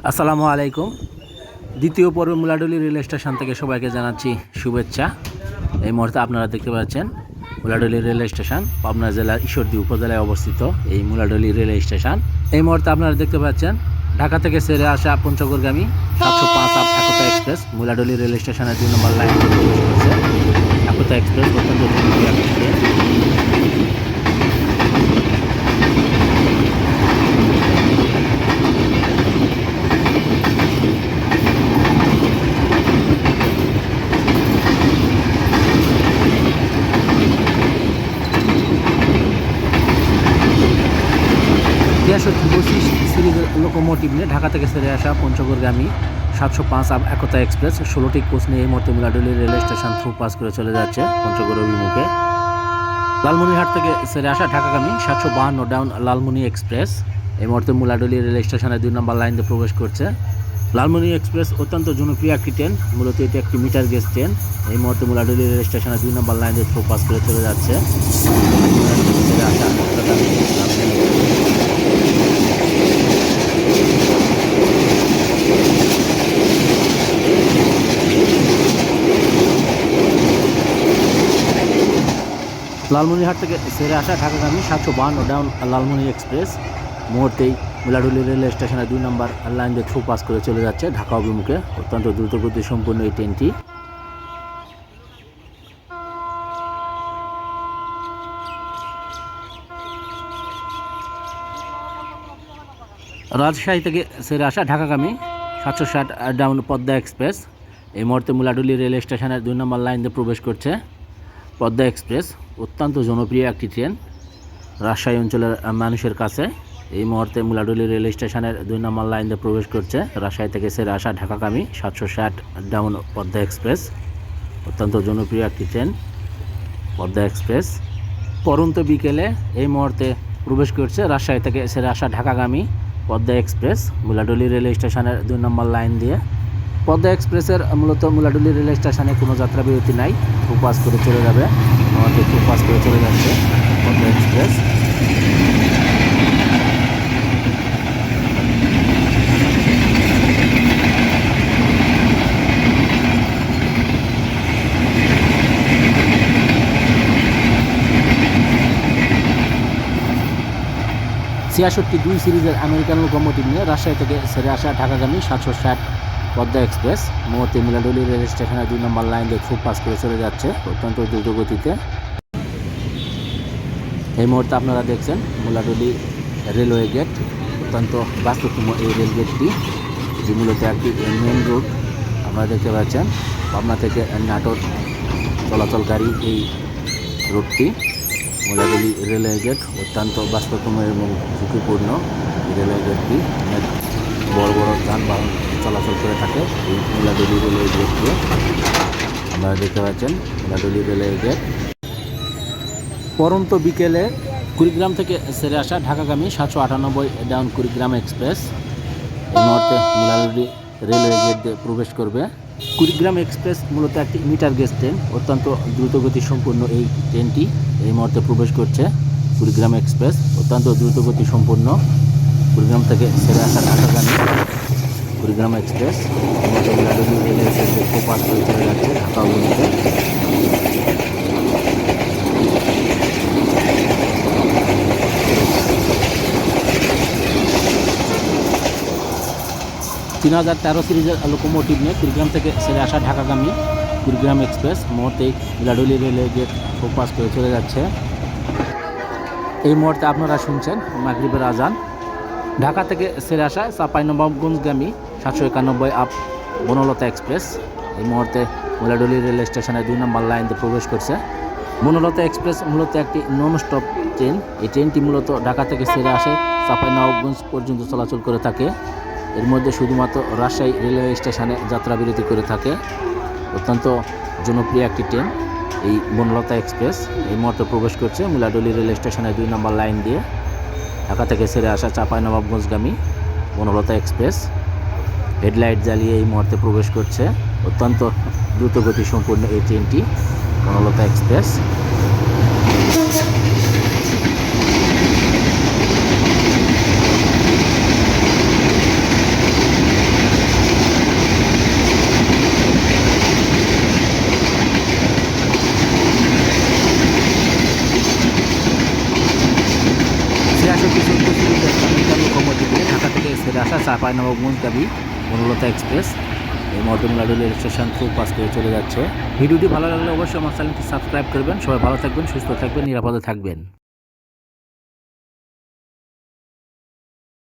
আসসালামু আলাইকুম। দ্বিতীয় পর্ব মুলাডুলি রেল স্টেশন থেকে সবাইকে জানাচ্ছি শুভেচ্ছা। এই মুহূর্তে আপনারা দেখতে পাচ্ছেন মুলাডুলি রেল স্টেশন পাবনা জেলার ঈশ্বরদী উপজেলায় অবস্থিত এই মুলাডুলি রেল স্টেশন। এই মুহূর্তে আপনারা দেখতে পাচ্ছেন ঢাকা থেকে ছেড়ে আসা পঞ্চগড়গামী 705 আপ একতা এক্সপ্রেস মুলাডুলি রেল স্টেশনের 2 নম্বর লাইন দিয়ে প্রবেশ করছে। একতা এক্সপ্রেস অত্যন্ত জনপ্রিয় একটি ট্রেন। সিরিজের লোকোমোটিভ নিয়ে ঢাকা থেকে ছেড়ে আসা পঞ্চগড়গামী 705 আপ একতা এক্সপ্রেস 16টি কোচ নিয়ে এই মুহূর্তে Muladuli rail station through pass করে চলে যাচ্ছে পঞ্চগড় অভিমুখে। লালমনিরহাট থেকে ছেড়ে আসা ঢাকাগামী 752 ডাউন লালমনি এক্সপ্রেস এই মুহূর্তে মুলাডুলি রেল স্টেশনের 2 নম্বর লাইন দিয়ে প্রবেশ করছে। লালমনি এক্সপ্রেস অত্যন্ত জনপ্রিয় একটি ট্রেন, মূলত এটি একটি মিটার গেজ ট্রেন। এই মুহূর্তে মুলাডুলি রেল স্টেশনের 2 নম্বর লাইন দিয়ে থ্রু পাস করে চলে যাচ্ছে। লালমনিরহাট থেকে ছেড়ে আসা ঢাকাগামী 752 ডাউন লালমনি এক্সপ্রেস মুহূর্তেই মুলাডুলি রেল স্টেশনের 2 নম্বর লাইন দিয়ে থ্রু পাস করে চলে যাচ্ছে ঢাকা অভিমুখে। অত্যন্ত দ্রুতগতি সম্পন্ন এই ট্রেনটি। রাজশাহী থেকে ছেড়ে আসা ঢাকাগামী 760 ডাউন পদ্মা এক্সপ্রেস এই মুহূর্তে মুলাডুলি রেল স্টেশনের 2 নম্বর লাইন দিয়ে প্রবেশ করছে। পদ্মা এক্সপ্রেস অত্যন্ত জনপ্রিয় একটি ট্রেন রাজশাহী অঞ্চলের মানুষের কাছে। এই মুহূর্তে মুলাডুলি রেল স্টেশনের 2 নম্বর লাইন দিয়ে প্রবেশ করছে রাজশাহী থেকে ছেড়ে আসা ঢাকাগামী 760 ডাউন পদ্মা এক্সপ্রেস। অত্যন্ত জনপ্রিয় একটি ট্রেন পদ্মা এক্সপ্রেস। পরন্ত বিকেলে এই মুহূর্তে প্রবেশ করছে রাজশাহী থেকে ছেড়ে আসা ঢাকাগামী পদ্মা এক্সপ্রেস মুলাডুলি রেল স্টেশনের 2 নম্বর লাইন দিয়ে। পদ্মা এক্সপ্রেসের মূলত মুলাডুলি রেল স্টেশনে কোনো যাত্রা বিরতি নাই, থ্রু পাস করে চলে যাবে। আমাদের থ্রু পাস করে চলে যাচ্ছে পদ্মা এক্সপ্রেস। ছিয়াষট্টি 2 সিরিজের আমেরিকান লোকোমোটিভ নিয়ে রাজশাহী থেকে ছেড়ে আসা ঢাকাগামী 760 পদ্মা এক্সপ্রেস মুহূর্তে মুলাডুলি রেল স্টেশনের 2 নম্বর লাইন দিয়ে থ্রু পাস করে চলে যাচ্ছে অত্যন্ত দ্রুত গতিতে। এই মুহূর্তে আপনারা দেখছেন মুলাডুলি রেলওয়ে গেট। অত্যন্ত ব্যস্ততম এই রেল গেটটি, যে মূলত একটি মেন রুট। আপনারা দেখতে পাচ্ছেন পাবনা থেকে নাটোর চলাচলকারী এই রুটটি মুলাডুলি রেলওয়ে গেট। অত্যন্ত ব্যস্ততম এবং ঝুঁকিপূর্ণ রেলওয়ে গেটটি। অনেক বড় বড় যানবাহন চলাচল করে থাকে এই মুলাডুলি রেলওয়ে গেট দিয়ে। আপনারা দেখতে পাচ্ছেন মুলাডুলি রেলওয়ে গেট। পরন্ত বিকেলে কুড়িগ্রাম থেকে ছেড়ে আসা ঢাকাগামী 798 ডাউন কুড়িগ্রাম এক্সপ্রেস এই মুহূর্তে মুলাডুলি রেলওয়ে গেট দিয়ে প্রবেশ করবে। কুড়িগ্রাম এক্সপ্রেস মূলত একটি মিটার গেজ ট্রেন। অত্যন্ত দ্রুতগতি সম্পন্ন এই ট্রেনটি এই মুহূর্তে প্রবেশ করছে কুড়িগ্রাম এক্সপ্রেস। অত্যন্ত দ্রুতগতি সম্পন্ন কুড়িগ্রাম থেকে ছেড়ে আসা ঢাকাগামী Kurigram express Muladuli railway gate দিয়ে পাস করে চলে যাচ্ছে ঢাকা অভিমুখে। তিন 2013 সিরিজের লোকোমোটিভ নিয়ে কুড়িগ্রাম থেকে ছেড়ে আসা ঢাকাগামী কুড়িগ্রাম এক্সপ্রেস মুহূর্তে মুলাডুলি রেলওয়ে গেট পাস করে চলে যাচ্ছে। এই মুহূর্তে আপনারা শুনছেন মাগরিবের আজান। ঢাকা থেকে ছেড়ে আসা চাঁপাইনবাবগঞ্জগামী 791 আপ বনলতা এক্সপ্রেস এই মুহূর্তে মুলাডুলি রেল স্টেশনের 2 নম্বর লাইন দিয়ে প্রবেশ করছে। বনলতা এক্সপ্রেস মূলত একটি নন স্টপ ট্রেন। এই ট্রেনটি মূলত ঢাকা থেকে ছেড়ে আসে চাঁপাইনবাবগঞ্জ পর্যন্ত চলাচল করে থাকে। এর মধ্যে শুধুমাত্র রাজশাহী রেলওয়ে স্টেশনে যাত্রা বিরতি করে থাকে। অত্যন্ত জনপ্রিয় একটি ট্রেন এই বনলতা এক্সপ্রেস এই মুহূর্তে প্রবেশ করছে মুলাডুলি রেল স্টেশনের 2 নম্বর লাইন দিয়ে। ঢাকা থেকে ছেড়ে আসা চাঁপাইনবাবগঞ্জগামী বনলতা এক্সপ্রেস হেডলাইট জ্বালিয়ে এই মুহূর্তে প্রবেশ করছে। অত্যন্ত দ্রুতগতি সম্পন্ন এই ট্রেনটি বনলতা এক্সপ্রেস। আসা চাঁপাইনবাবগঞ্জ বনলতা এক্সপ্রেস এই মুহূর্তে মেলাডুলি রেল স্টেশন খুব পাস করে চলে যাচ্ছে। ভিডিওটি ভালো লাগলে অবশ্যই আমার চ্যানেলটি সাবস্ক্রাইব করবেন। সবাই ভালো থাকবেন, সুস্থ থাকবেন, নিরাপদে থাকবেন।